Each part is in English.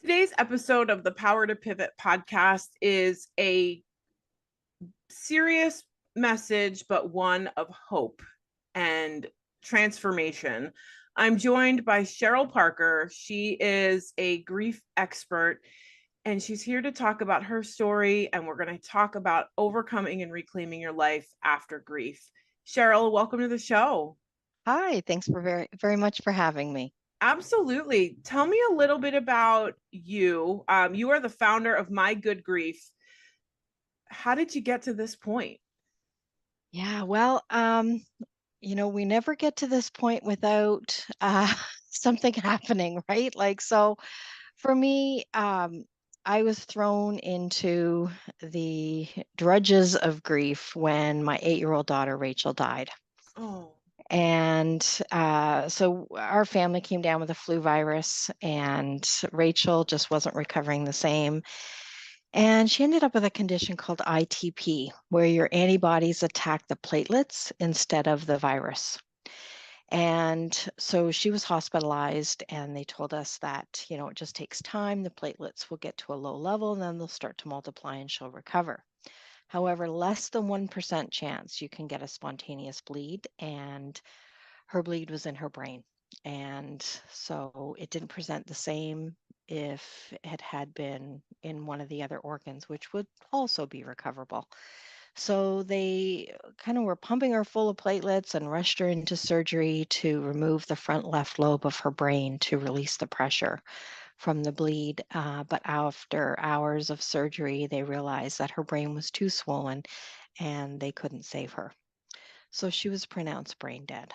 Today's episode of the Power to Pivot podcast is a serious message, but one of hope and transformation. I'm joined by Cheryl Parker. She is a grief expert and she's here to talk about her story. And we're going to talk about overcoming and reclaiming your life after grief. Cheryl, welcome to the show. Hi, thanks for very much for having me. Absolutely. Tell me a little bit about you. You are the founder of My Good Grief. How did you get to this point? Yeah, well, we never get to this point without something happening, right? So for me, I was thrown into the drudges of grief when my 8-year-old daughter Rachel died. Oh, And so our family came down with a flu virus, and Rachel just wasn't recovering the same. And she ended up with a condition called ITP, where your antibodies attack the platelets instead of the virus. And so she was hospitalized, and they told us that, it just takes time. The platelets will get to a low level, and then they'll start to multiply and she'll recover. However, less than 1% chance you can get a spontaneous bleed, and her bleed was in her brain. And so it didn't present the same if it had been in one of the other organs, which would also be recoverable. So they kind of were pumping her full of platelets and rushed her into surgery to remove the front left lobe of her brain to release the pressure from the bleed. But after hours of surgery, they realized that her brain was too swollen and they couldn't save her. So she was pronounced brain dead.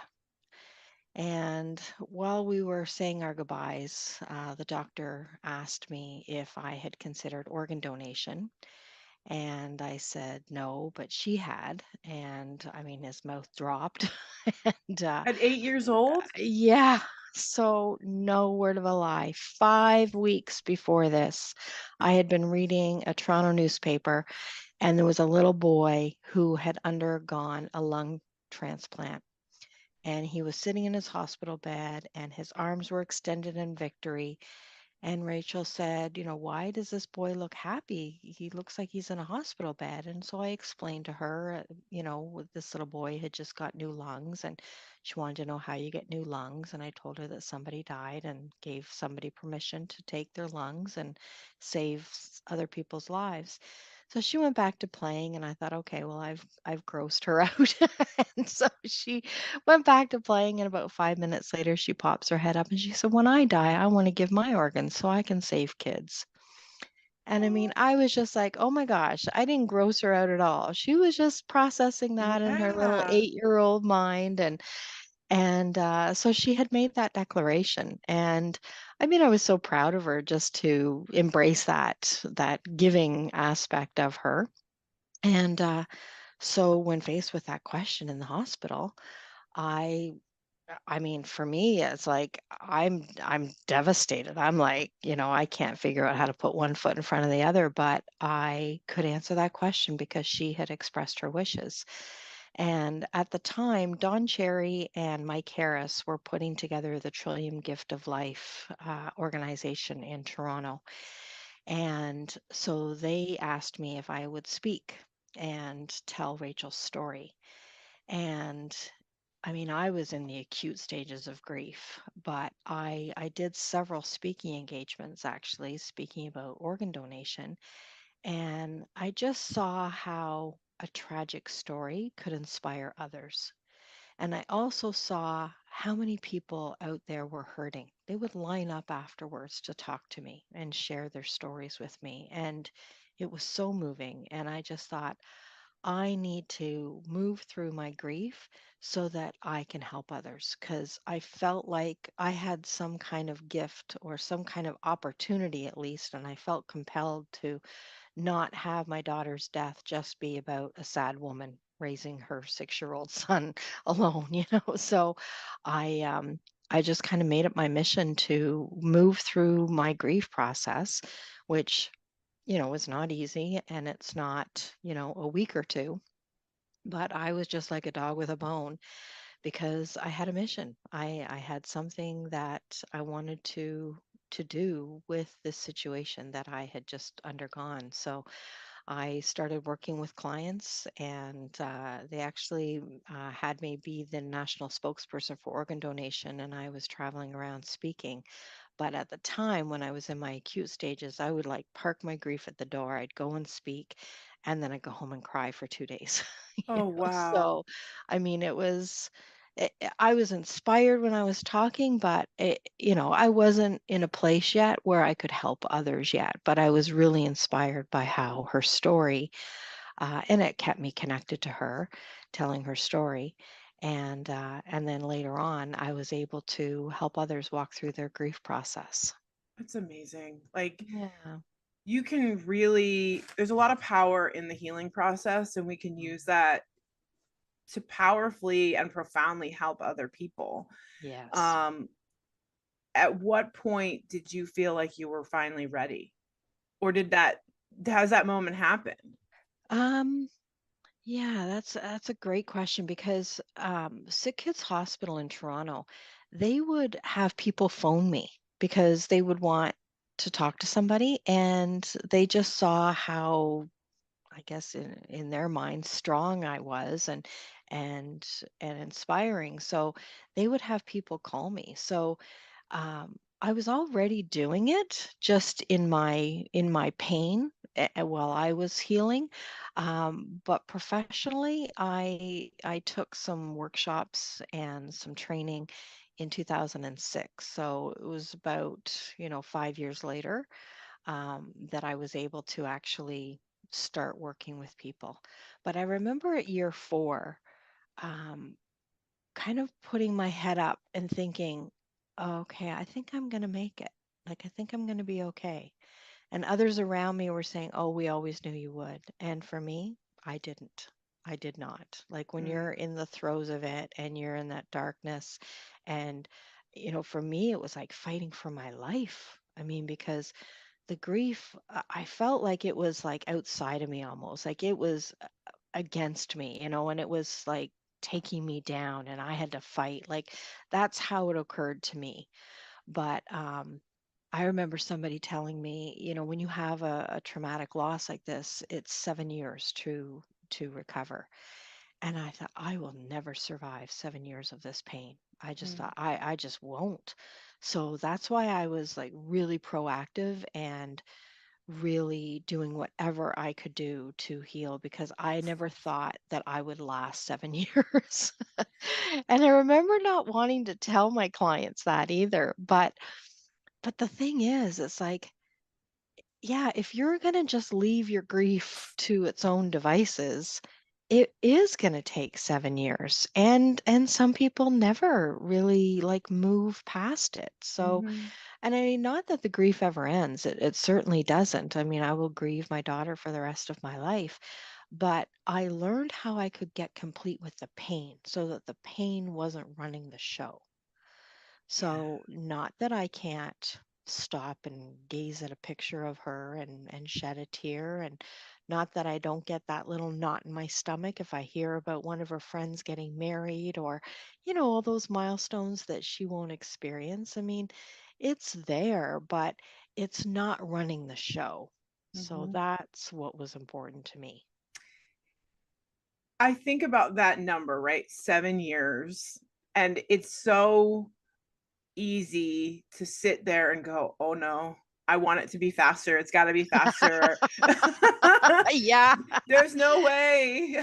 And while we were saying our goodbyes, the doctor asked me if I had considered organ donation. And I said no, but she had. And I mean, his mouth dropped. and at 8 years old? yeah, so no word of a lie. 5 weeks before this, I had been reading a Toronto newspaper, and there was a little boy who had undergone a lung transplant, and he was sitting in his hospital bed and his arms were extended in victory. And Rachel said, why does this boy look happy? He looks like he's in a hospital bed. And so I explained to her, this little boy had just got new lungs, and she wanted to know how you get new lungs. And I told her that somebody died and gave somebody permission to take their lungs and save other people's lives. So she went back to playing, and I thought, okay, well, I've grossed her out. And so she went back to playing, and about 5 minutes later, she pops her head up and she said, when I die, I want to give my organs so I can save kids. And I mean, Oh, I was just like, oh my gosh, I didn't gross her out at all. She was just processing that in her little yeah. 8-year-old mind. And so she had made that declaration. And I mean, I was so proud of her just to embrace that giving aspect of her. And so when faced with that question in the hospital, I I mean, for me, it's like I'm devastated. I'm like, I can't figure out how to put one foot in front of the other, but I could answer that question because she had expressed her wishes. And at the time, Don Cherry and Mike Harris were putting together the Trillium Gift of Life organization in Toronto. And so they asked me if I would speak and tell Rachel's story. And I mean, I was in the acute stages of grief, but I did several speaking engagements actually, speaking about organ donation, and I just saw how a tragic story could inspire others. And I also saw how many people out there were hurting. They would line up afterwards to talk to me and share their stories with me. And it was so moving. And I just thought, I need to move through my grief so that I can help others, because I felt like I had some kind of gift or some kind of opportunity at least, and I felt compelled to not have my daughter's death just be about a sad woman raising her 6-year-old son alone, So I just kind of made it my mission to move through my grief process, which is not easy, and it's not, a week or two, but I was just like a dog with a bone because I had a mission. I had something that I wanted to to do with this situation that I had just undergone. So I started working with clients, and they actually had me be the national spokesperson for organ donation, and I was traveling around speaking. But at the time when I was in my acute stages, I would like park my grief at the door. I'd go and speak, and then I'd go home and cry for 2 days. Oh, wow. So, I mean, I was inspired when I was talking, but I wasn't in a place yet where I could help others yet. But I was really inspired by how her story, and it kept me connected to her, telling her story. And then later on, I was able to help others walk through their grief process. That's amazing. Like, Yeah. you can really, there's a lot of power in the healing process, and we can use that to powerfully and profoundly help other people. Yes. Um, at what point did you feel like you were finally ready? Or has that moment happened? Um, yeah, that's a great question because Sick Kids Hospital in Toronto, they would have people phone me because they would want to talk to somebody, and they just saw how, I guess, in their minds, strong I was, and and inspiring. So they would have people call me. So I was already doing it just in my pain, while I was healing. But professionally, I took some workshops and some training in 2006. So it was about 5 years later, that I was able to actually start working with people. But I remember at year 4, um, kind of putting my head up and thinking, okay, I think I'm going to make it. Like, I think I'm going to be okay. And others around me were saying, oh, we always knew you would. And for me, I didn't. I did not. Like, when Mm, you're in the throes of it and you're in that darkness, and, for me, it was like fighting for my life. I mean, because the grief, I felt like it was like outside of me almost, like it was against me, and it was like taking me down and I had to fight. Like, that's how it occurred to me. But I remember somebody telling me, when you have a traumatic loss like this, it's 7 years to recover. And I thought, I will never survive 7 years of this pain. I just mm. thought, I just won't. So that's why I was like really proactive and really doing whatever I could do to heal, because I never thought that I would last 7 years. And I remember not wanting to tell my clients that either. But the thing is, it's like, yeah, if you're going to just leave your grief to its own devices, it is going to take 7 years. And some people never really like move past it. So, Mhm. and I mean, not that the grief ever ends. It certainly doesn't. I mean, I will grieve my daughter for the rest of my life. But I learned how I could get complete with the pain so that the pain wasn't running the show. Yeah. So, not that I can't stop and gaze at a picture of her and shed a tear, and not that I don't get that little knot in my stomach if I hear about one of her friends getting married, or, all those milestones that she won't experience. I mean, it's there, but it's not running the show. So Mhm. that's what was important to me. I think about that number, right? 7 years, and it's so easy to sit there and go, "Oh, no. I want it to be faster. It's gotta be faster." Yeah. There's no way.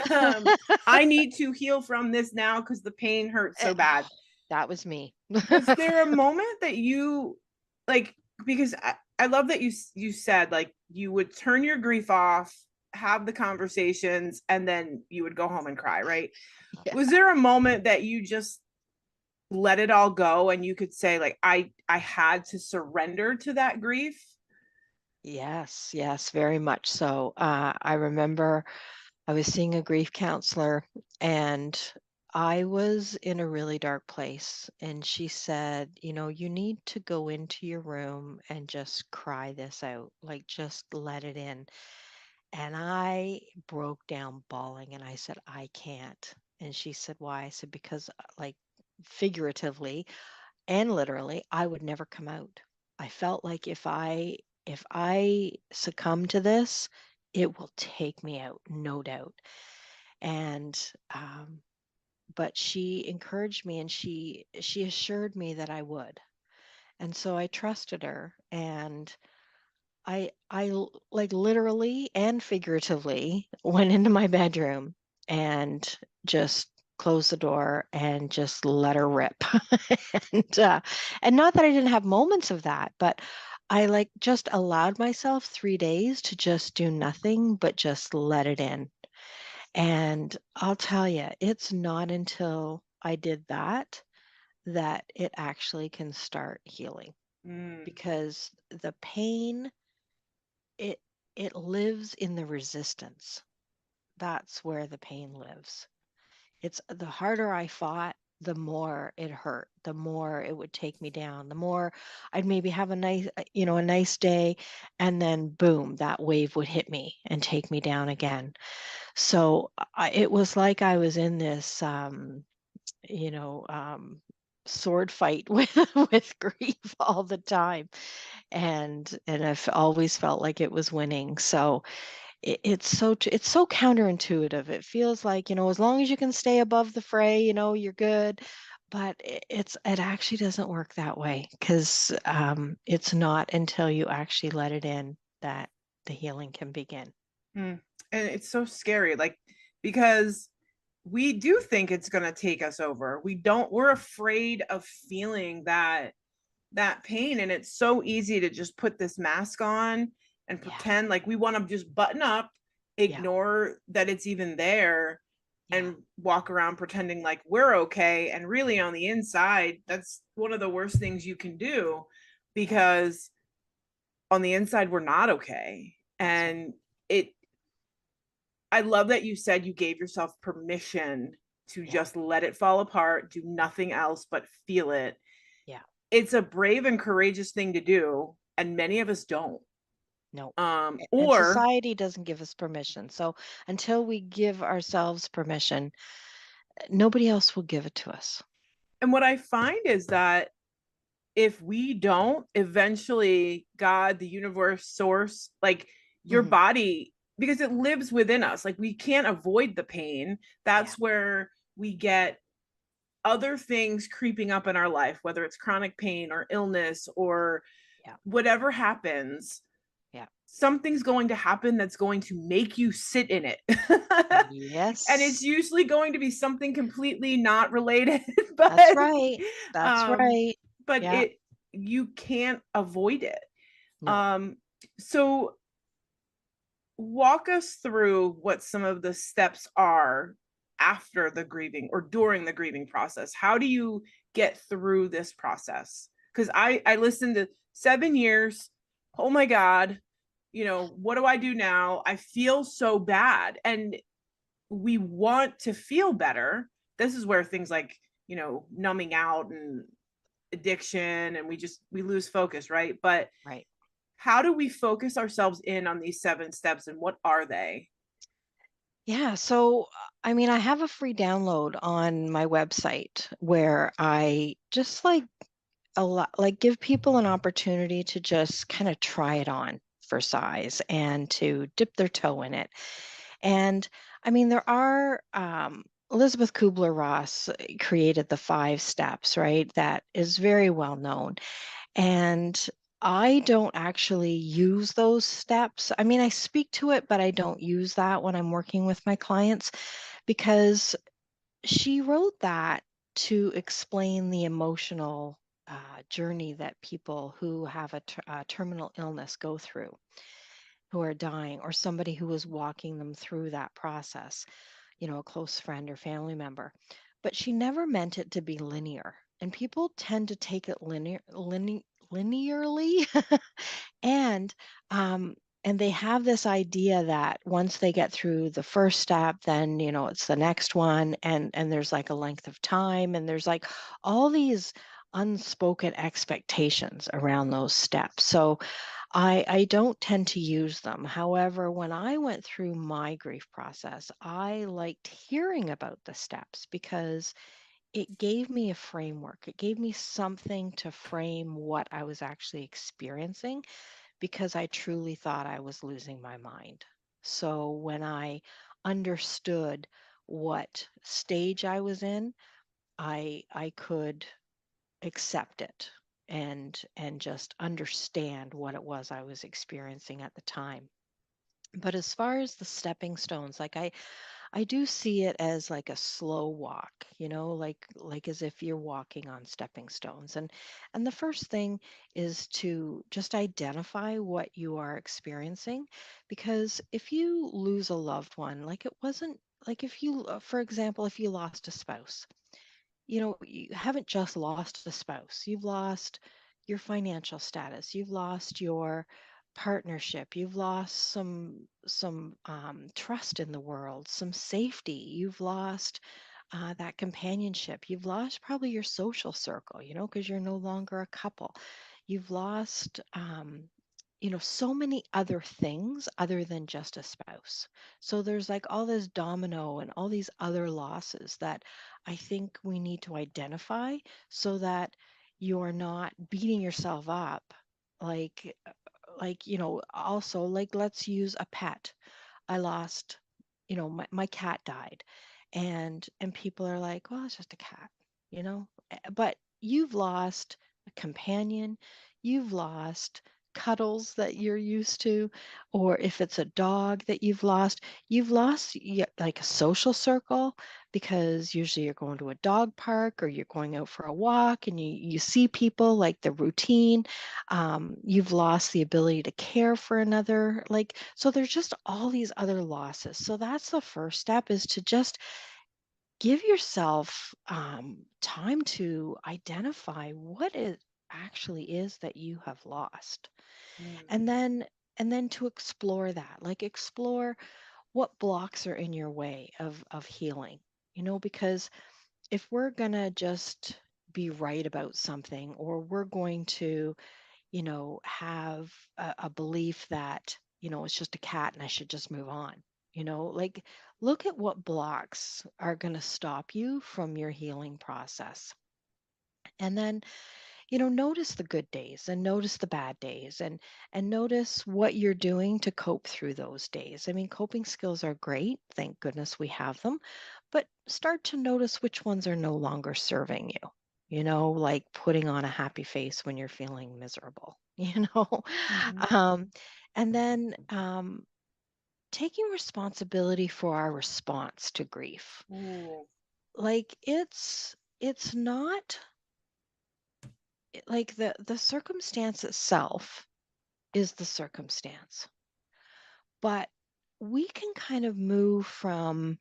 I need to heal from this now because the pain hurts Eh, so bad. that was me. Was there a moment that you like, because I love that you said like you would turn your grief off, have the conversations, and then you would go home and cry, right? Yeah. Was there a moment that you just let it all go and you could say like I had to surrender to that grief? Yes, yes, very much so. I remember I was seeing a grief counselor, and I was in a really dark place. And she said, you need to go into your room and just cry this out, like just let it in. And I broke down bawling and I said, I can't. And she said, why? I said, because, like, figuratively and literally, I would never come out. I felt like if I succumb to this, it will take me out, no doubt. And but she encouraged me, and she assured me that I would. And so I trusted her, and like literally and figuratively went into my bedroom and just closed the door and just let her rip. and and not that I didn't have moments of that, but I like just allowed myself 3 days to just do nothing but just let it in. And I'll tell you, it's not until I did that that it actually can start healing, Mm, because the pain, it it lives in the resistance. That's where the pain lives. It's the harder I fought, the more it hurt, the more it would take me down, the more I'd maybe have a nice day, and then boom, that wave would hit me and take me down again. So it was like I was in this, you know, sword fight with grief all the time, and I've always felt like it was winning. So it's so counterintuitive. It feels like, as long as you can stay above the fray, you're good. But it actually doesn't work that way, because it's not until you actually let it in that the healing can begin. mm. And it's so scary, like, because we do think it's going to take us over. We're afraid of feeling that pain, and it's so easy to just put this mask on and Yeah, pretend like we want to just button up, yeah, ignore that it's even there, yeah. and walk around pretending like we're okay, and really on the inside that's one of the worst things you can do, Yeah, because on the inside we're not okay. that's right. And it I love that you said you gave yourself permission to Yeah, just let it fall apart, do nothing else but feel it. yeah. It's a brave and courageous thing to do, and many of us don't. No. And Or society doesn't give us permission. So until we give ourselves permission, nobody else will give it to us. and what I find is that if we don't, eventually God, the universe, source, like your Hmm. body, because it lives within us, like we can't avoid the pain. Yeah, That's where we get other things creeping up in our life, whether it's chronic pain or illness or yeah, whatever happens, yeah. something's going to happen that's going to make you sit in it. And it's Yes, usually going to be something completely not related, that's right. That's um right. but Yeah. it you can't avoid it. No. um so walk us through what some of the steps are after the grieving or during the grieving process. How do you get through this process? Because I listened to 7 years. Oh my God, what do I do now? I feel so bad. And we want to feel better. This is where things like, numbing out and addiction, and we lose focus, right? But Right. how do we focus ourselves in on these 7 steps, and what are they? Yeah. So, I mean, I have a free download on my website where I just like give people an opportunity to just kind of try it on for size and to dip their toe in it. And I mean, there are, Elizabeth Kubler-Ross created the 5 steps, right? That is very well known. And I don't actually use those steps. I mean, I speak to it, but I don't use that when I'm working with my clients, because she wrote that to explain the emotional journey that people who have a terminal illness go through, who are dying, or somebody who is walking them through that process, a close friend or family member. But she never meant it to be linear. And people tend to take it linearly. and um, and they have this idea that once they get through the first step, then it's the next one, and there's like a length of time, and there's like all these unspoken expectations around those steps. So I don't tend to use them. However, when I went through my grief process, I liked hearing about the steps, because it gave me a framework. It gave me something to frame what I was actually experiencing because I truly thought I was losing my mind. So when I understood what stage I was in, I could accept it and just understand what it was I was experiencing at the time. But as far as the stepping stones, like I do see it as like a slow walk, like as if you're walking on stepping stones. And the first thing is to just identify what you are experiencing, because if you lose a loved one, like it wasn't like if you for example, if you lost a spouse, you haven't just lost a spouse, you've lost your financial status, you've lost your partnership, you've lost some trust in the world, some safety, you've lost that companionship, you've lost probably your social circle, because you're no longer a couple, you've lost so many other things other than just a spouse. So there's like all this domino and all these other losses that I think we need to identify so that you're not beating yourself up. Like, also, like, let's use a pet. I lost, my cat died, and people are like, well, it's just a cat, but you've lost a companion, you've lost cuddles that you're used to, or if it's a dog that you've lost like a social circle, because usually you're going to a dog park or you're going out for a walk and you see people, like the routine. You've lost the ability to care for another, like, so there's just all these other losses. So that's the first step, is to just give yourself time to identify what it actually is that you have lost, and Mm. then to explore that, like explore what blocks are in your way of healing, because if we're gonna just be right about something, or we're going to have a belief that, it's just a cat and I should just move on. Like, look at what blocks are going to stop you from your healing process. And then, notice the good days and notice the bad days, and notice what you're doing to cope through those days. I mean, coping skills are great. Thank goodness we have them. But start to notice which ones are no longer serving you. Like putting on a happy face when you're feeling miserable, Mhm. Um, and then taking responsibility for our response to grief. Ooh. Like it's not like the circumstance itself is the circumstance, but we can kind of move from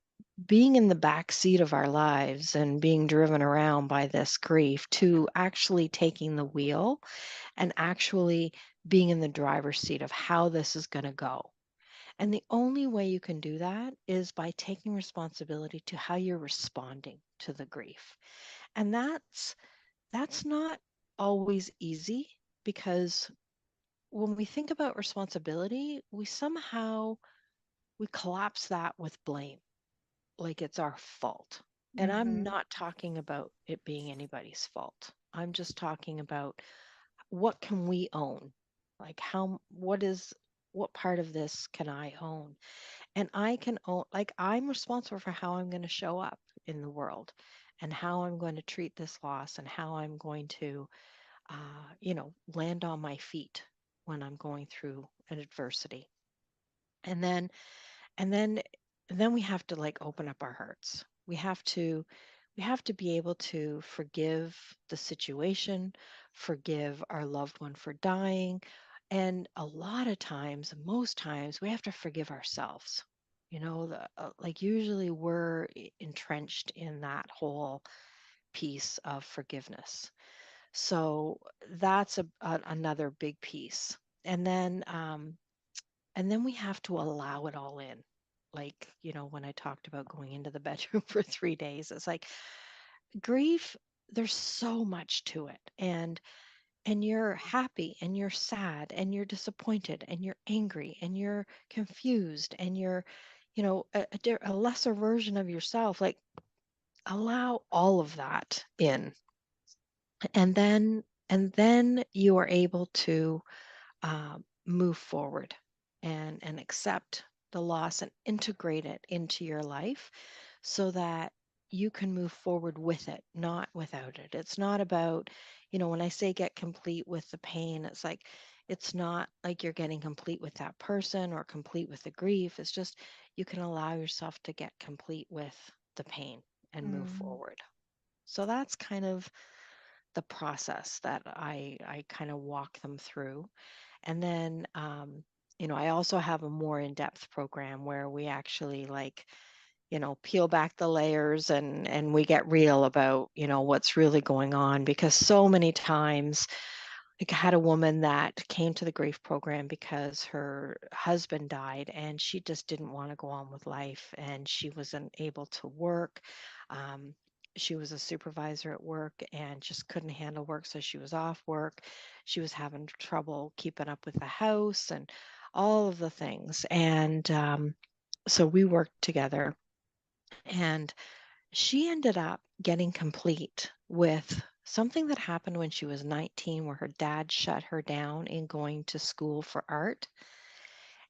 being in the back seat of our lives and being driven around by this grief to actually taking the wheel and actually being in the driver's seat of how this is going to go. And the only way you can do that is by taking responsibility to how you're responding to the grief. And that's not always easy, because when we think about responsibility, we collapse that with blame, like it's our fault. And I'm Mhm. not talking about it being anybody's fault. I'm just talking about what can we own? Like what part of this can I own? And I can own, like, I'm responsible for how I'm going to show up in the world and how I'm going to treat this loss and how I'm going to land on my feet when I'm going through an adversity. And then and then then we have to, like, open up our hearts. We have to be able to forgive the situation, forgive our loved one for dying, and a lot of times, most times, we have to forgive ourselves. Like, usually we're entrenched in that whole piece of forgiveness. So that's another big piece. And then we have to allow it all in. Like, when I talked about going into the bedroom for 3 days, it's like grief, there's so much to it. And you're happy and you're sad and you're disappointed and you're angry and you're confused and you're, a lesser version of yourself. Like, allow all of that in, and then you are able to move forward and accept the loss and integrate it into your life so that you can move forward with it, not without it. It's not about, when I say get complete with the pain, it's like, it's not like you're getting complete with that person or complete with the grief. It's just you can allow yourself to get complete with the pain and move Mm. forward. So that's kind of the process that I kind of walk them through. And then, I also have a more in-depth program where we actually like, peel back the layers and we get real about, what's really going on, because so many times, like, I had a woman that came to the grief program because her husband died and she just didn't want to go on with life, and she wasn't able to work. Um, she was a supervisor at work and just couldn't handle work, so she was off work. She was having trouble keeping up with the house and all of the things. And so we worked together, and she ended up getting complete with something that happened when she was 19, where her dad shut her down in going to school for art.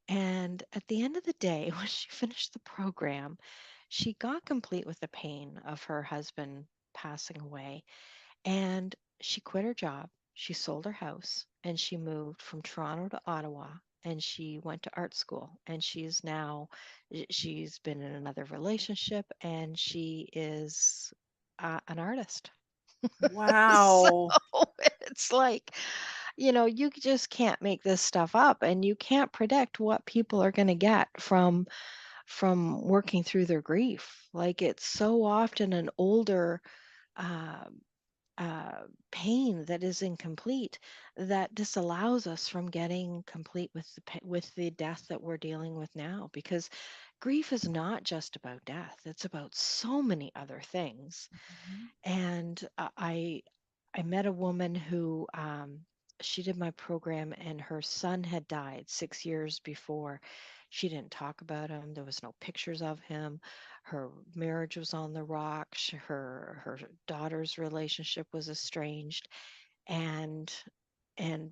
And at the end of the day, when she finished the program, she got complete with the pain of her husband passing away. And she quit her job. She sold her house and she moved from Toronto to Ottawa, and she went to art school. And she's been in another relationship, and she is an artist. So Wow. it's like, you just can't make this stuff up, and you can't predict what people are going to get from working through their grief. Like, it's so often an older uh, pain that is incomplete that disallows us from getting complete with with the death that we're dealing with now, because grief is not just about death, it's about so many other things. And I met a woman who, she did my program, and her son had died 6 years before. She didn't talk about him. There was no pictures of him. Her marriage was on the rocks. Her daughter's relationship was estranged, and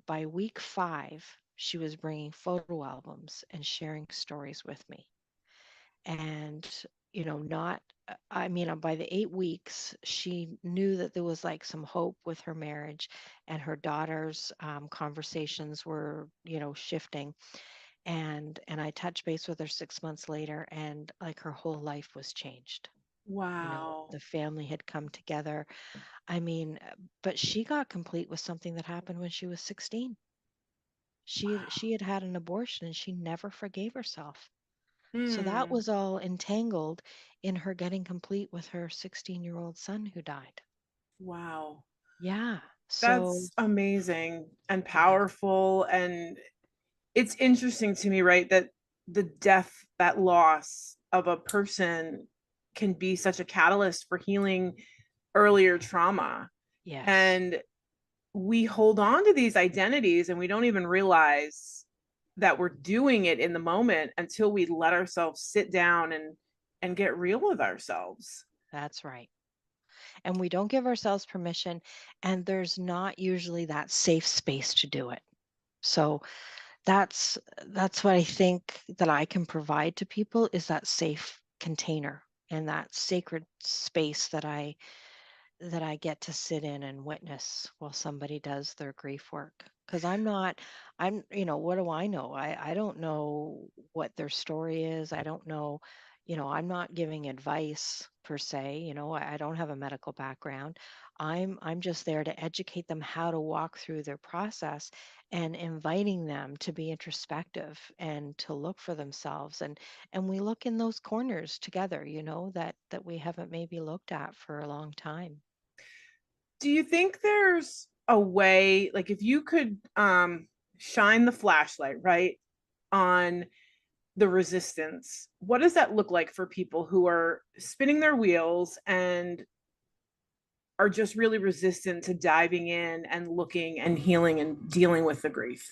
by week 5, she was bringing photo albums and sharing stories with me. And not I mean, by the 8 weeks, she knew that there was like some hope with her marriage, and her daughter's conversations were, shifting. And I touched base with her 6 months later, and like her whole life was changed. Wow. The family had come together. I mean, but she got complete with something that happened when she was 16. She had had an abortion, and she never forgave herself. So that Hmm. was all entangled in her getting complete with her 16-year-old son who died. Wow. Yeah. So, That's amazing and yeah. powerful. And it's interesting to me, right, that the death, that loss of a person can be such a catalyst for healing earlier trauma. Yes, And we hold on to these identities and we don't even realize that we're doing it in the moment until we let ourselves sit down and get real with ourselves. that's right. And we don't give ourselves permission, and there's not usually that safe space to do it. So that's that's what I think that I can provide to people, is that safe container and that sacred space that I get to sit in and witness while somebody does their grief work. Because what do I know? I don't know what their story is. I don't know, I'm not giving advice per se. I don't have a medical background. I'm just there to educate them how to walk through their process, and inviting them to be introspective and to look for themselves. And we look in those corners together, that we haven't maybe looked at for a long time. Do you think there's a way, like if you could shine the flashlight, right, on the resistance, what does that look like for people who are spinning their wheels and are just really resistant to diving in and looking and healing and dealing with the grief?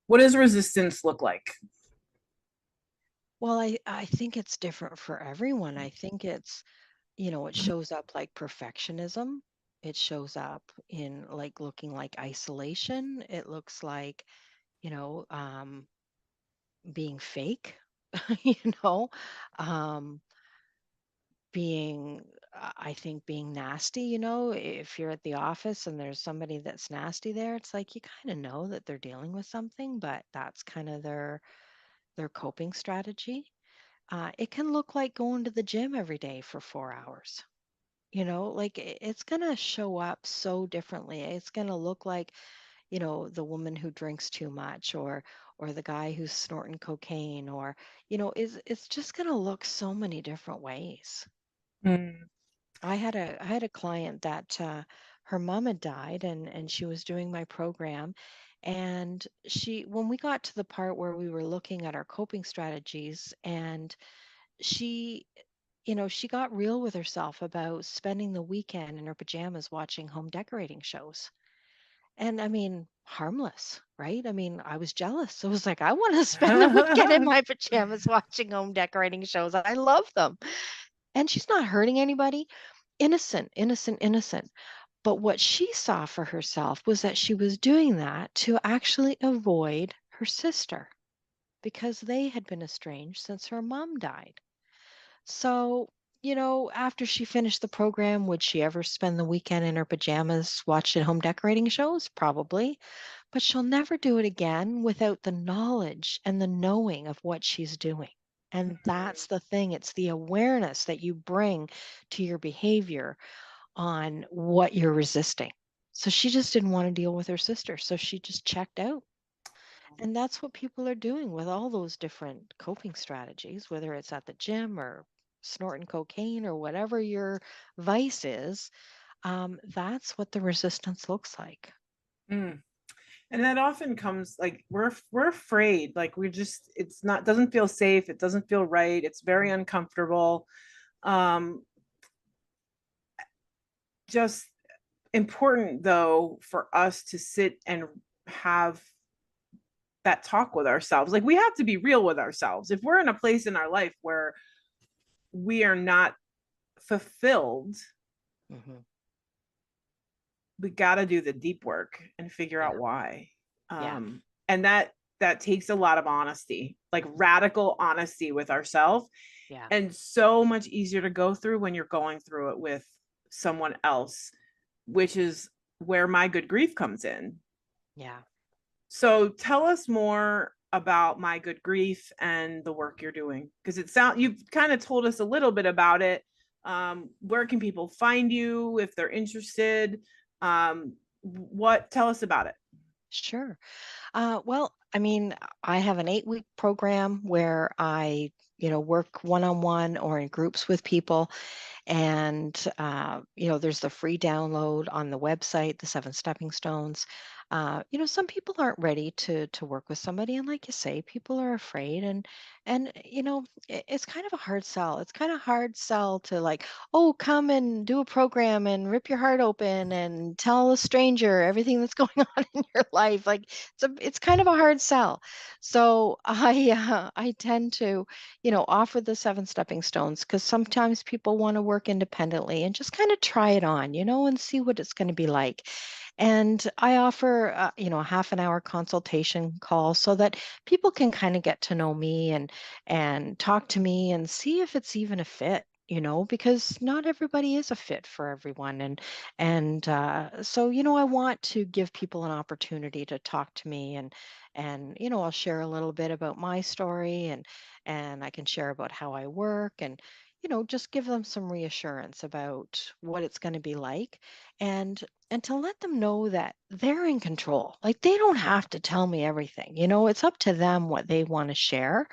What does resistance look like? Well, I think it's different for everyone. I think it's it shows up like perfectionism. It shows up in like looking like isolation. It looks like, you know, being fake, you know, um, being, I think being nasty, if you're at the office and there's somebody that's nasty there, it's like you kind of know that they're dealing with something, but that's kind of their coping strategy. It can look like going to the gym every day for 4 hours. Like it's going to show up so differently. It's going to look like, the woman who drinks too much, or the guy who's snorting cocaine, or, it's just going to look so many different ways. Mm. I had a client that her mom had died, and she was doing my program, and she when we got to the part where we were looking at our coping strategies, and she she got real with herself about spending the weekend in her pajamas watching home decorating shows. And I mean, harmless, right? I mean, I was jealous. I was like, I want to spend the weekend in my pajamas watching home decorating shows. I love them. And she's not hurting anybody. Innocent, innocent, innocent. But what she saw for herself was that she was doing that to actually avoid her sister because they had been estranged since her mom died. So, after she finished the program, would she ever spend the weekend in her pajamas watching home decorating shows? Probably. But she'll never do it again without the knowledge and the knowing of what she's doing. And that's the thing. It's the awareness that you bring to your behavior on what you're resisting. So she just didn't want to deal with her sister. So she just checked out. And that's what people are doing with all those different coping strategies, whether it's at the gym or snorting cocaine or whatever your vice is. That's what the resistance looks like. Mm. And that often comes like we're afraid, like we just it's not doesn't feel safe, it doesn't feel right, it's very uncomfortable. Um, just important though for us to sit and have that talk with ourselves. Like we have to be real with ourselves. If we're in a place in our life where we are not fulfilled, Hmm. we got to do the deep work and figure Yeah. out why. Yeah. And that takes a lot of honesty, like radical honesty with ourselves, Yeah. and so much easier to go through when you're going through it with someone else, which is where my good grief comes in. Yeah. So tell us more about my good grief and the work you're doing, because you've kind of told us a little bit about it. Where can people find you if they're interested? What tell us about it? Sure. Well, I mean, I have an 8-week program where I, work one on one or in groups with people. And, there's the free download on the website, the 7 Stepping Stones. Some people aren't ready to work with somebody. And like you say, people are afraid. And it's kind of a hard sell. It's kind of hard sell to like, oh, come and do a program and rip your heart open and tell a stranger everything that's going on in your life. Like it's kind of a hard sell. So I tend to offer the 7 Stepping Stones because sometimes people want to work independently and just kind of try it on, and see what it's going to be like. And I offer, a half an hour consultation call so that people can kind of get to know me and talk to me and see if it's even a fit. Because not everybody is a fit for everyone, and so I want to give people an opportunity to talk to me, and I'll share a little bit about my story, and I can share about how I work, and just give them some reassurance about what it's going to be like, and and to let them know that they're in control. Like they don't have to tell me everything. It's up to them what they want to share.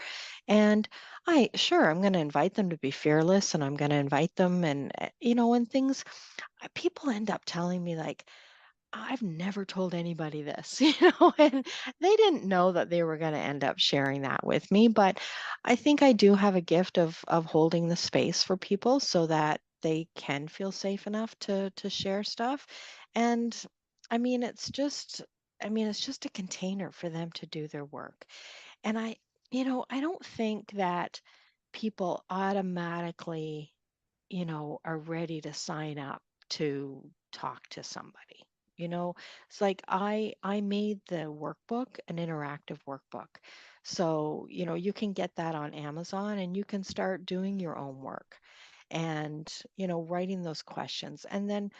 And I'm going to invite them to be fearless, and I'm going to invite them, and and things people end up telling me like, I've never told anybody this, and they didn't know that they were going to end up sharing that with me. But I think I do have a gift of holding the space for people so that they can feel safe enough to share stuff. And I mean, it's just a container for them to do their work. And I don't think that people automatically are ready to sign up to talk to somebody. It's like I made the workbook an interactive workbook. So, you can get that on Amazon and you can start doing your own work and, writing those questions. And then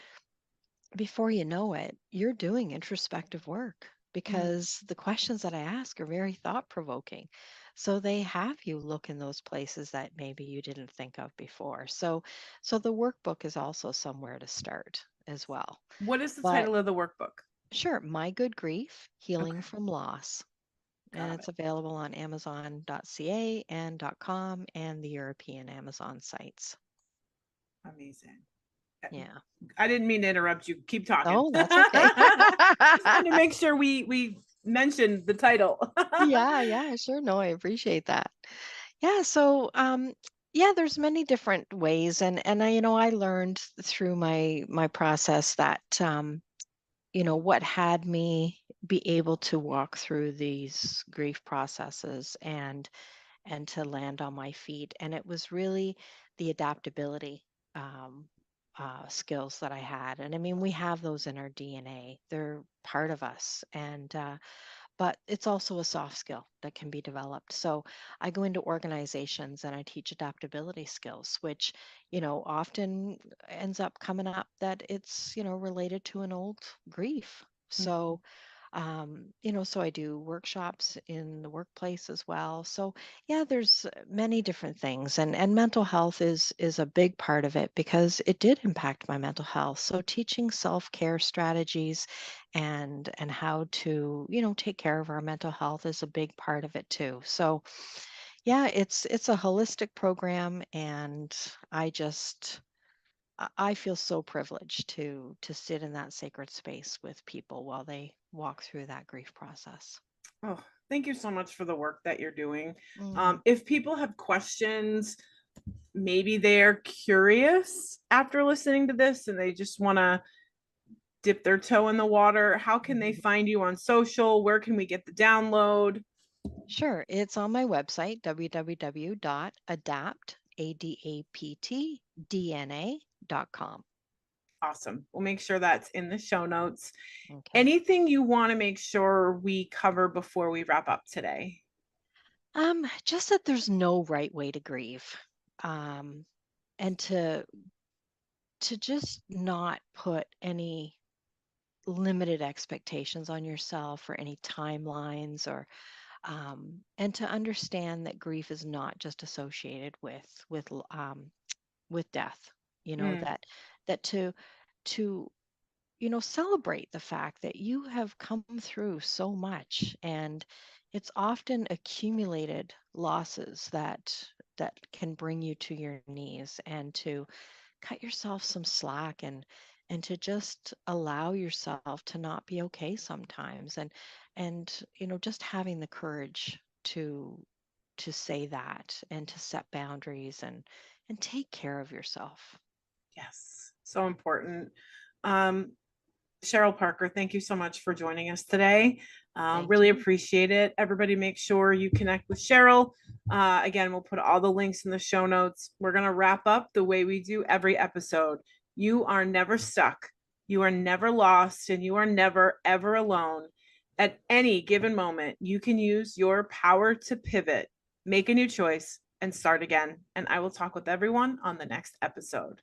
before you know it, you're doing introspective work Mm. because the questions that I ask are very thought provoking. So they have you look in those places that maybe you didn't think of before. So the workbook is also somewhere to start as well. What is the But title of the workbook? sure, My Good Grief, Healing Okay, from Loss. And got it's it. available on Amazon.ca and .com and the European Amazon sites. Amazing. Uh, Yeah. I didn't mean to interrupt you. Keep talking. Oh, that's okay. Just wanted to make sure we mentioned the title. Yeah, yeah, sure. No, I appreciate that. Yeah, so yeah, there's many different ways and I learned through my process that what had me be able to walk through these grief processes and to land on my feet. And it was really the adaptability um skills that I had. And I mean, we have those in our DNA. They're part of us. And but it's also a soft skill that can be developed. So I go into organizations and I teach adaptability skills, which, often ends up coming up that it's, related to an old grief. Mhm. So I do workshops in the workplace as well. So yeah, there's many different things, and mental health is a big part of it because it did impact my mental health. So teaching self-care strategies and how to take care of our mental health is a big part of it too. So yeah, it's a holistic program, and I feel so privileged to sit in that sacred space with people while they walk through that grief process. Oh, thank you so much for the work that you're doing. Mm, If people have questions, maybe they're curious after listening to this and they just want to dip their toe in the water, how can they mhm. find you on social? Where can we get the download? Sure, it's on my website, www.adaptdna.com. Awesome. We'll make sure that's in the show notes. Okay. Anything you want to make sure we cover before we wrap up today? Just that there's no right way to grieve. Um, and to just not put any limited expectations on yourself or any timelines or and to understand that grief is not just associated with death. Mm, That to celebrate the fact that you have come through so much, and it's often accumulated losses that can bring you to your knees, and to cut yourself some slack and to just allow yourself to not be okay sometimes, and just having the courage to say that and to set boundaries and take care of yourself. yes, so important. Um, Cheryl Parker, thank you so much for joining us today. Thank Really you. appreciate it. Everybody, make sure you connect with Cheryl. Again, we'll put all the links in the show notes. We're going to wrap up the way we do every episode. You are never stuck, you are never lost, and you are never, ever alone. At any given moment, you can use your power to pivot, make a new choice, and start again. And I will talk with everyone on the next episode.